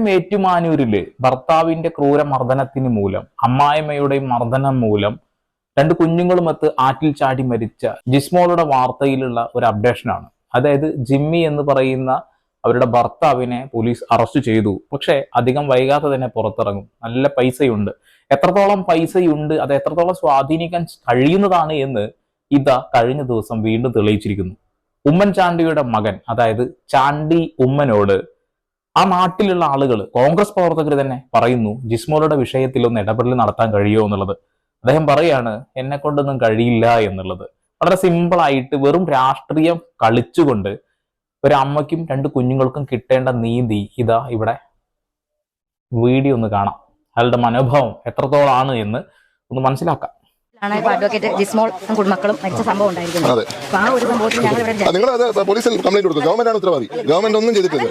കോട്ടയം ഏറ്റുമാനൂരില് ഭർത്താവിന്റെ ക്രൂരമർദ്ദനത്തിന് മൂലം അമ്മായിമ്മയുടെ മർദ്ദനം മൂലം 2 കുഞ്ഞുങ്ങളുമൊത്ത് ആറ്റിൽ ചാടി മരിച്ച ജിസ്മോളുടെ വാർത്തയിലുള്ള ഒരു അപ്ഡേഷനാണ്. അതായത് ജിമ്മി എന്ന് പറയുന്ന അവരുടെ ഭർത്താവിനെ പോലീസ് അറസ്റ്റ് ചെയ്തു. പക്ഷെ അധികം വൈകാതെ തന്നെ പുറത്തിറങ്ങും. നല്ല പൈസയുണ്ട്. എത്രത്തോളം പൈസയുണ്ട്, അത് എത്രത്തോളം സ്വാധീനിക്കാൻ കഴിയുന്നതാണ് എന്ന് ഇതാ കഴിഞ്ഞ ദിവസം വീണ്ടും തെളിയിച്ചിരിക്കുന്നു. ഉമ്മൻചാണ്ടിയുടെ മകൻ, അതായത് ചാണ്ടി ഉമ്മനോട് ആ നാട്ടിലുള്ള ആളുകൾ, കോൺഗ്രസ് പ്രവർത്തകർ തന്നെ പറയുന്നു ജിസ്മോളുടെ വിഷയത്തിൽ ഒന്ന് ഇടപെടൽ നടത്താൻ കഴിയുമോ എന്നുള്ളത്. അദ്ദേഹം പറയാണ് എന്നെ കൊണ്ടൊന്നും കഴിയില്ല എന്നുള്ളത്. വളരെ സിമ്പിളായിട്ട് വെറും രാഷ്ട്രീയം കളിച്ചുകൊണ്ട് ഒരു അമ്മയ്ക്കും 2 കുഞ്ഞുങ്ങൾക്കും കിട്ടേണ്ട നീതി ഇതാ ഇവിടെ വീഡിയോ ഒന്ന് കാണാം. അയാളുടെ മനോഭാവം എത്രത്തോളാണ് എന്ന് ഒന്ന് മനസ്സിലാക്കാം. അഡ്വക്കേറ്റ് ജിസ്മോൾ കുടുംബക്കളും മരിച്ച സംഭവം ഉണ്ടായിരിക്കുന്നത്. അപ്പൊ ആ ഒരു സംഭവത്തിൽ ഞങ്ങൾ ഇവിടെ നിങ്ങൾ പോലീസിൽ കംപ്ലൈന്റ് കൊടുത്തു. ഗവൺമെന്റ് ആണ് ഉത്തരവാദി. ഗവൺമെന്റ് ഒന്നും ചെയ്തിട്ടില്ല.